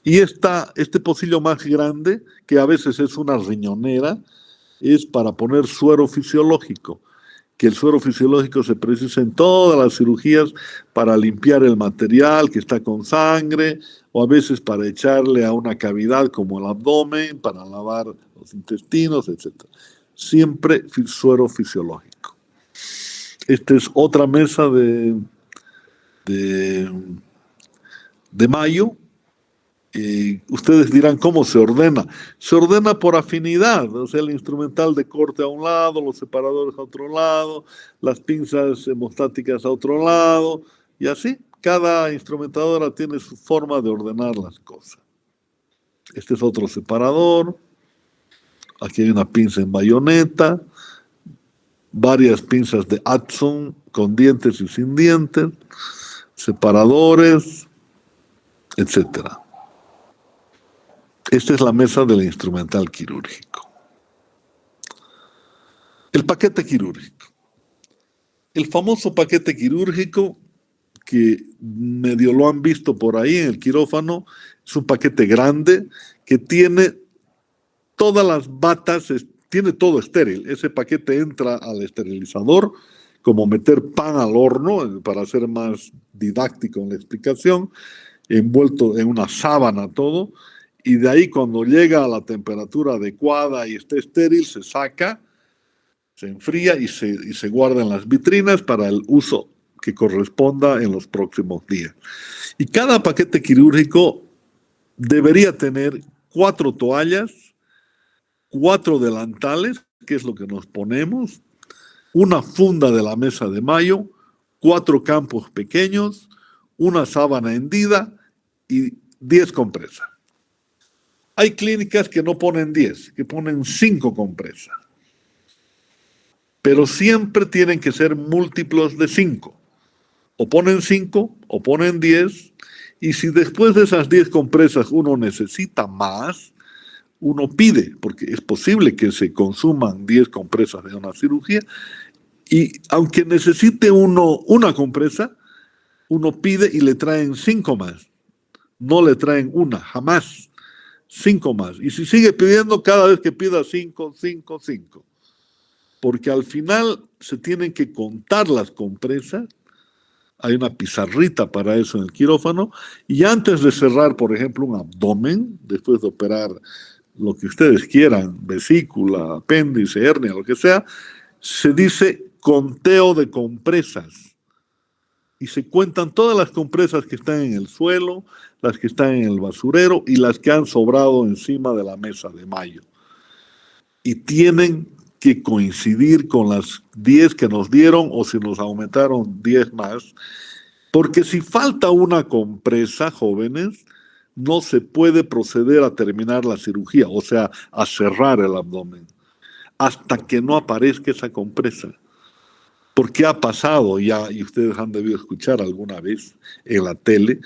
Y este pocillo más grande, que a veces es una riñonera, es para poner suero fisiológico, que el suero fisiológico se precisa en todas las cirugías para limpiar el material que está con sangre, o a veces para echarle a una cavidad como el abdomen, para lavar los intestinos, etc. Siempre suero fisiológico. Esta es otra mesa de Mayo. Ustedes dirán, ¿cómo se ordena? Se ordena por afinidad, o sea, el instrumental de corte a un lado, los separadores a otro lado, las pinzas hemostáticas a otro lado, y así, cada instrumentadora tiene su forma de ordenar las cosas. Este es otro separador, aquí hay una pinza en bayoneta, varias pinzas de Adson con dientes y sin dientes, separadores, etcétera. Esta es la mesa del instrumental quirúrgico. El paquete quirúrgico. El famoso paquete quirúrgico, que medio lo han visto por ahí en el quirófano, es un paquete grande que tiene todas las batas, tiene todo estéril. Ese paquete entra al esterilizador, como meter pan al horno, para ser más didáctico en la explicación, envuelto en una sábana todo. Y de ahí, cuando llega a la temperatura adecuada y esté estéril, se saca, Se enfría y se guarda en las vitrinas para el uso que corresponda en los próximos días. Y cada paquete quirúrgico debería tener 4 toallas, 4 delantales, que es lo que nos ponemos, una funda de la mesa de mayo, 4 campos pequeños, una sábana hendida y 10 compresas. Hay clínicas que no ponen 10, que ponen 5 compresas. Pero siempre tienen que ser múltiplos de 5. O ponen 5 o ponen 10. Y si después de esas 10 compresas uno necesita más, uno pide, porque es posible que se consuman 10 compresas de una cirugía. Y aunque necesite uno una compresa, uno pide y le traen 5 más. No le traen una, jamás. 5 más. Y si sigue pidiendo, cada vez que pida 5, 5, 5. Porque al final se tienen que contar las compresas. Hay una pizarrita para eso en el quirófano. Y antes de cerrar, por ejemplo, un abdomen, después de operar lo que ustedes quieran, vesícula, apéndice, hernia, lo que sea, se dice conteo de compresas. Y se cuentan todas las compresas que están en el suelo, las que están en el basurero y las que han sobrado encima de la mesa de mayo. Y tienen que coincidir con las 10 que nos dieron o si nos aumentaron 10 más. Porque si falta una compresa, jóvenes, no se puede proceder a terminar la cirugía, o sea, a cerrar el abdomen, hasta que no aparezca esa compresa. Porque ha pasado ya, y ustedes han debido escuchar alguna vez en la tele,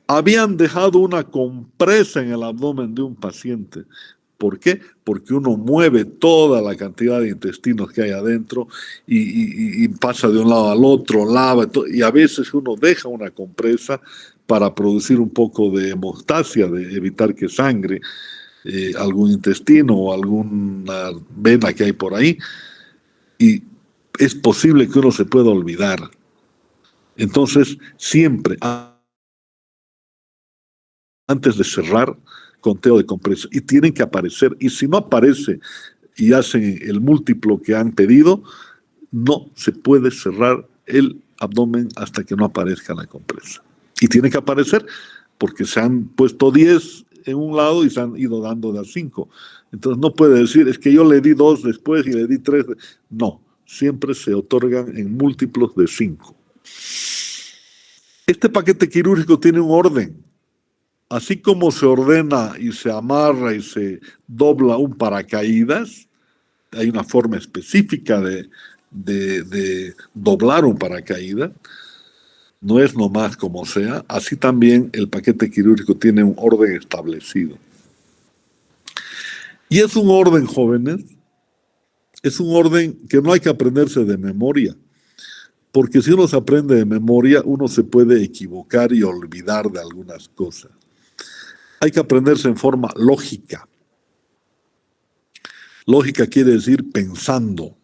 habían dejado una compresa en el abdomen de un paciente. ¿Por qué? Porque uno mueve toda la cantidad de intestinos que hay adentro y pasa de un lado al otro, lava, y a veces uno deja una compresa para producir un poco de hemostasia, de evitar que sangre algún intestino o alguna vena que hay por ahí, y es posible que uno se pueda olvidar. Entonces, siempre, antes de cerrar, conteo de compresas. Y tienen que aparecer. Y si no aparece y hacen el múltiplo que han pedido, no se puede cerrar el abdomen hasta que no aparezca la compresa. Y tiene que aparecer porque se han puesto 10 en un lado y se han ido dando de a 5. Entonces no puede decir, es que yo le di 2 después y le di 3. No, siempre se otorgan en múltiplos de 5. Este paquete quirúrgico tiene un orden. Así como se ordena y se amarra y se dobla un paracaídas, hay una forma específica de doblar un paracaídas, no es nomás como sea, así también el paquete quirúrgico tiene un orden establecido. Y es un orden, jóvenes, es un orden que no hay que aprenderse de memoria, porque si uno se aprende de memoria, uno se puede equivocar y olvidar de algunas cosas. Hay que aprenderse en forma lógica. Lógica quiere decir pensando.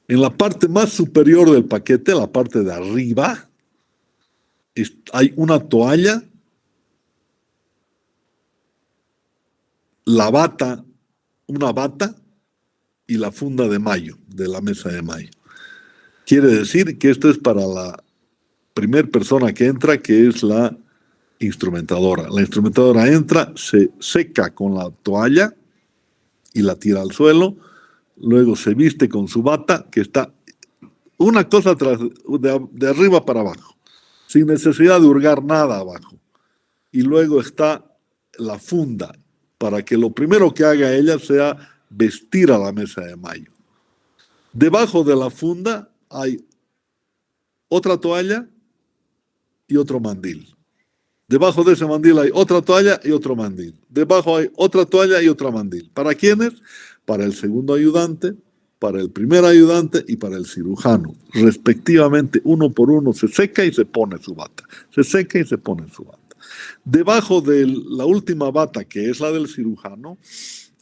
En la parte más superior del paquete, la parte de arriba, hay una toalla, la bata, una bata y la funda de mayo, de la mesa de mayo. Quiere decir que esto es para la primera persona que entra, que es la instrumentadora. La instrumentadora entra, se seca con la toalla y la tira al suelo, luego se viste con su bata, que está una cosa de arriba para abajo, sin necesidad de hurgar nada abajo. Y luego está la funda, para que lo primero que haga ella sea vestir a la mesa de mayo. Debajo de la funda hay otra toalla y otro mandil. Debajo de ese mandil hay otra toalla y otro mandil. Debajo hay otra toalla y otro mandil. ¿Para quiénes? Para el segundo ayudante, para el primer ayudante y para el cirujano. Respectivamente, uno por uno se seca y se pone su bata. Se seca y se pone su bata. Debajo de la última bata, que es la del cirujano,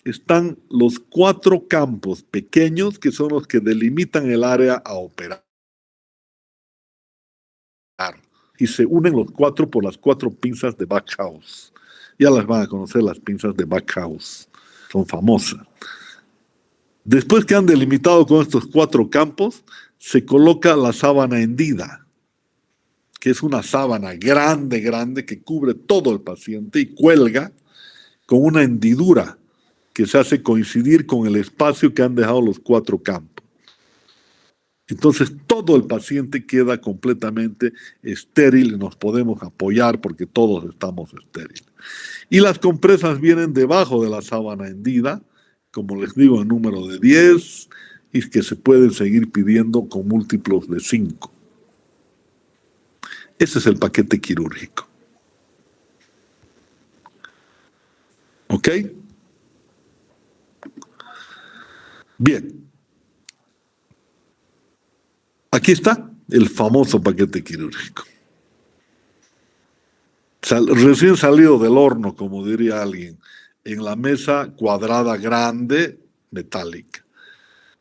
están los 4 campos pequeños que son los que delimitan el área a operar. Y se unen los 4 por las 4 pinzas de Backhaus. Ya las van a conocer, las pinzas de Backhaus. Son famosas. Después que han delimitado con estos 4 campos, se coloca la sábana hendida, que es una sábana grande, grande, que cubre todo el paciente y cuelga con una hendidura que se hace coincidir con el espacio que han dejado los 4 campos. Entonces todo el paciente queda completamente estéril y nos podemos apoyar porque todos estamos estériles. Y las compresas vienen debajo de la sábana hendida, como les digo, en número de 10, y que se pueden seguir pidiendo con múltiplos de 5. Ese es el paquete quirúrgico. ¿Ok? Bien. Aquí está el famoso paquete quirúrgico. Recién salido del horno, como diría alguien, en la mesa cuadrada grande, metálica.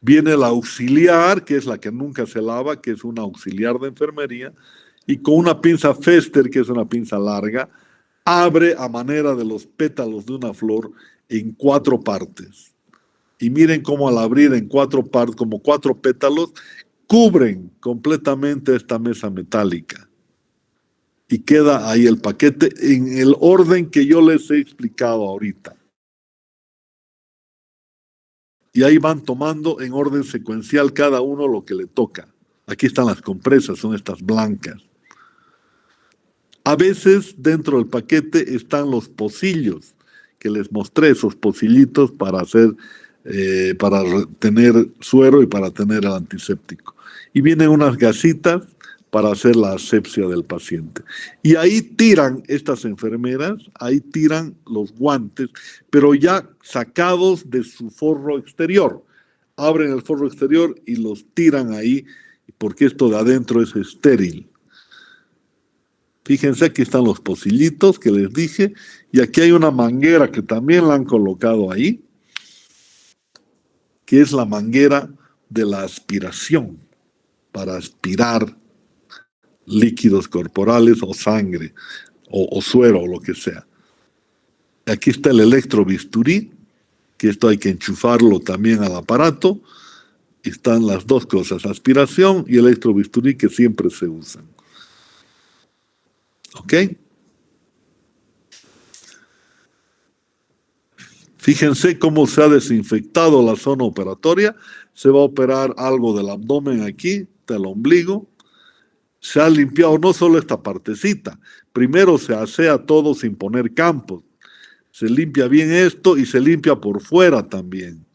Viene la auxiliar, que es la que nunca se lava, que es una auxiliar de enfermería, y con una pinza Fester, que es una pinza larga, abre a manera de los pétalos de una flor en 4 partes. Y miren cómo al abrir en 4 partes, como 4 pétalos, cubren completamente esta mesa metálica. Y queda ahí el paquete en el orden que yo les he explicado ahorita. Y ahí van tomando en orden secuencial cada uno lo que le toca. Aquí están las compresas, son estas blancas. A veces dentro del paquete están los pocillos, que les mostré, esos pocillitos para tener suero y para tener el antiséptico. Y vienen unas gasitas para hacer la asepsia del paciente. Y ahí tiran estas enfermeras, ahí tiran los guantes, pero ya sacados de su forro exterior. Abren el forro exterior y los tiran ahí, porque esto de adentro es estéril. Fíjense, aquí están los pocillitos que les dije, y aquí hay una manguera que también la han colocado ahí, que es la manguera de la aspiración, para aspirar líquidos corporales o sangre, o suero, o lo que sea. Aquí está el electrobisturí, que esto hay que enchufarlo también al aparato. Están las 2 cosas, aspiración y electrobisturí, que siempre se usan. ¿Ok? Fíjense cómo se ha desinfectado la zona operatoria. Se va a operar algo del abdomen aquí, del ombligo. Se ha limpiado no solo esta partecita. Primero se asea todo sin poner campos. Se limpia bien esto y se limpia por fuera también.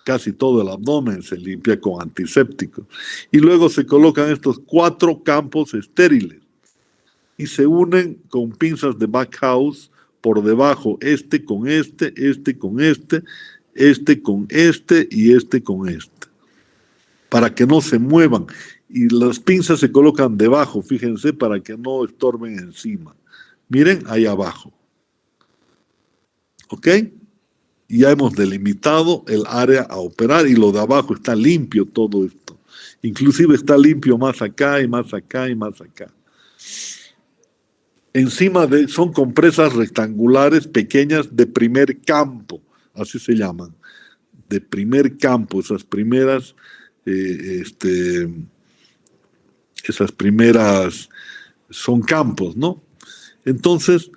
Casi todo el abdomen se limpia con antisépticos. Y luego se colocan estos 4 campos estériles. Y se unen con pinzas de backhouse por debajo, este con este, este con este, este con este y este con este, para que no se muevan. Y las pinzas se colocan debajo, fíjense, para que no estorben encima. Miren, ahí abajo. ¿Ok? Ya hemos delimitado el área a operar y lo de abajo está limpio todo esto. Inclusive está limpio más acá y más acá y más acá. Encima son compresas rectangulares pequeñas de primer campo, así se llaman, de primer campo, esas primeras son campos, ¿no? Entonces,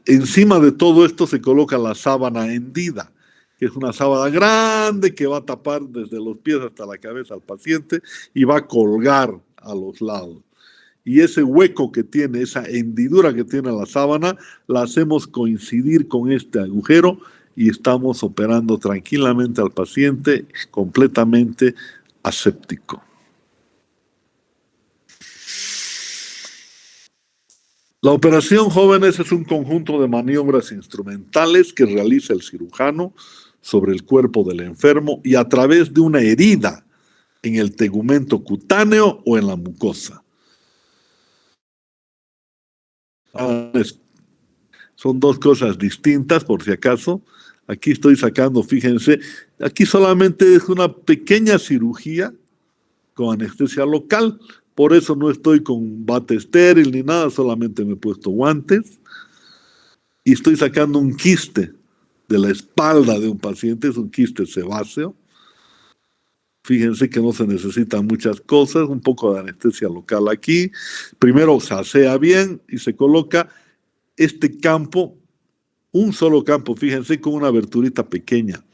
encima de todo esto se coloca la sábana hendida, que es una sábana grande que va a tapar desde los pies hasta la cabeza al paciente y va a colgar a los lados. Y ese hueco que tiene, esa hendidura que tiene la sábana, la hacemos coincidir con este agujero y estamos operando tranquilamente al paciente completamente aséptico. La operación, jóvenes, es un conjunto de maniobras instrumentales que realiza el cirujano sobre el cuerpo del enfermo y a través de una herida en el tegumento cutáneo o en la mucosa. Son 2 cosas distintas, por si acaso. Aquí estoy sacando, fíjense, aquí solamente es una pequeña cirugía con anestesia local, por eso no estoy con bate estéril ni nada, solamente me he puesto guantes y estoy sacando un quiste de la espalda de un paciente, es un quiste sebáceo. Fíjense que no se necesitan muchas cosas, un poco de anestesia local aquí. Primero se asea bien y se coloca este campo, un solo campo, fíjense, con una aberturita pequeña.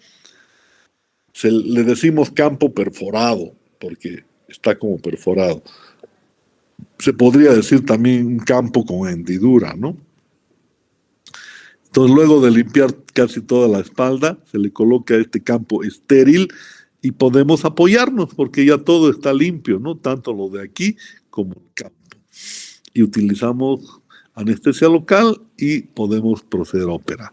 Le decimos campo perforado, porque está como perforado. Se podría decir también un campo con hendidura, ¿no? Entonces, luego de limpiar casi toda la espalda, se le coloca este campo estéril y podemos apoyarnos porque ya todo está limpio, ¿no? Tanto lo de aquí como el campo. Y utilizamos anestesia local y podemos proceder a operar.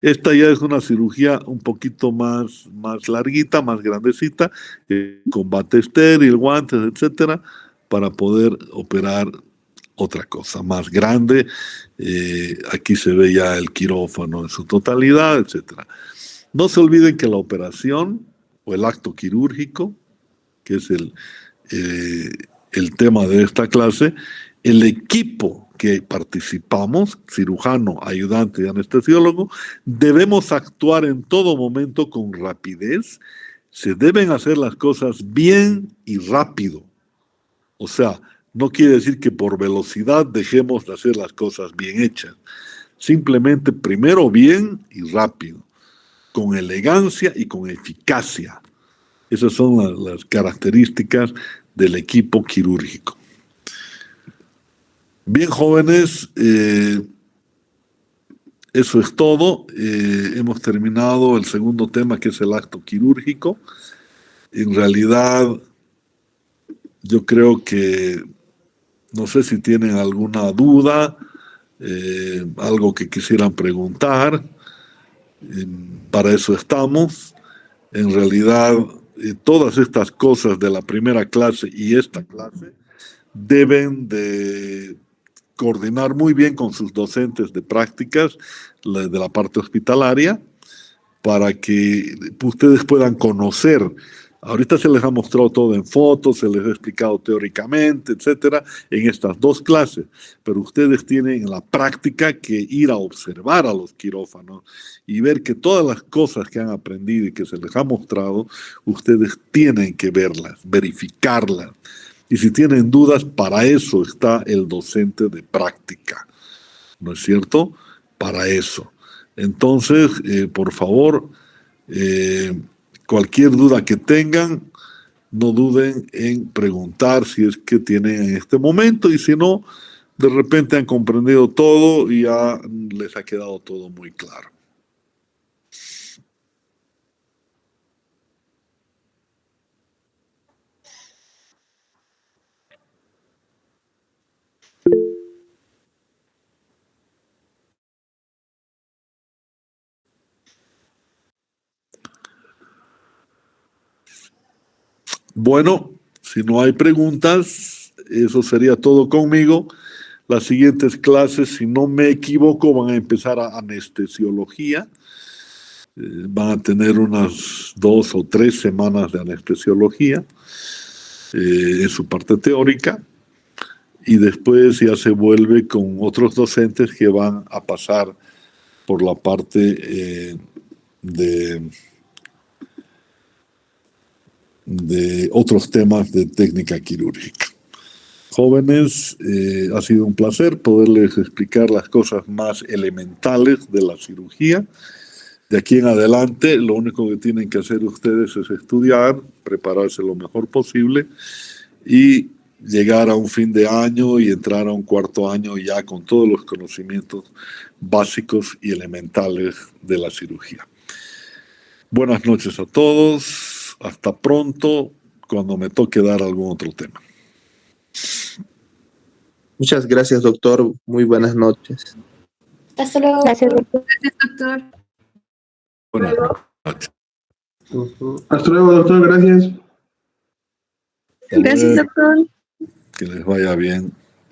Esta ya es una cirugía un poquito más larguita, más grandecita, con bate estéril, guantes, etcétera, para poder operar otra cosa más grande. Aquí se ve ya el quirófano en su totalidad, etcétera. No se olviden que la operación o el acto quirúrgico, que es el tema de esta clase, el equipo que participamos, cirujano, ayudante y anestesiólogo, debemos actuar en todo momento con rapidez. Se deben hacer las cosas bien y rápido. O sea, no quiere decir que por velocidad dejemos de hacer las cosas bien hechas. Simplemente primero bien y rápido, con elegancia y con eficacia. Esas son las características del equipo quirúrgico. Bien, jóvenes, eso es todo. Hemos terminado el segundo tema, que es el acto quirúrgico. En realidad, yo creo que, no sé si tienen alguna duda, algo que quisieran preguntar. Para eso estamos. En realidad, todas estas cosas de la primera clase y esta clase deben de coordinar muy bien con sus docentes de prácticas de la parte hospitalaria para que ustedes puedan conocer. Ahorita se les ha mostrado todo en fotos, se les ha explicado teóricamente, etcétera, en estas dos clases, pero ustedes tienen en la práctica que ir a observar a los quirófanos y ver que todas las cosas que han aprendido y que se les ha mostrado, ustedes tienen que verlas, verificarlas. Y si tienen dudas, para eso está el docente de práctica, ¿no es cierto? Para eso. Entonces, por favor, cualquier duda que tengan, no duden en preguntar si es que tienen en este momento, y si no, de repente han comprendido todo y ya les ha quedado todo muy claro. Bueno, si no hay preguntas, eso sería todo conmigo. Las siguientes clases, si no me equivoco, van a empezar a anestesiología. Van a tener unas 2 o 3 semanas de anestesiología en su parte teórica, y después ya se vuelve con otros docentes que van a pasar por la parte de otros temas de técnica quirúrgica. Jóvenes, ha sido un placer poderles explicar las cosas más elementales de la cirugía. De aquí en adelante, lo único que tienen que hacer ustedes es estudiar, prepararse lo mejor posible y llegar a un fin de año y entrar a un cuarto año ya con todos los conocimientos básicos y elementales de la cirugía. Buenas noches a todos. Hasta pronto, cuando me toque dar algún otro tema. Muchas gracias, doctor. Muy buenas noches. Hasta luego. Gracias, doctor. Gracias, doctor. Buenas noches. Hasta luego, doctor. Gracias. Hasta Gracias, luego. doctor. Que les vaya bien.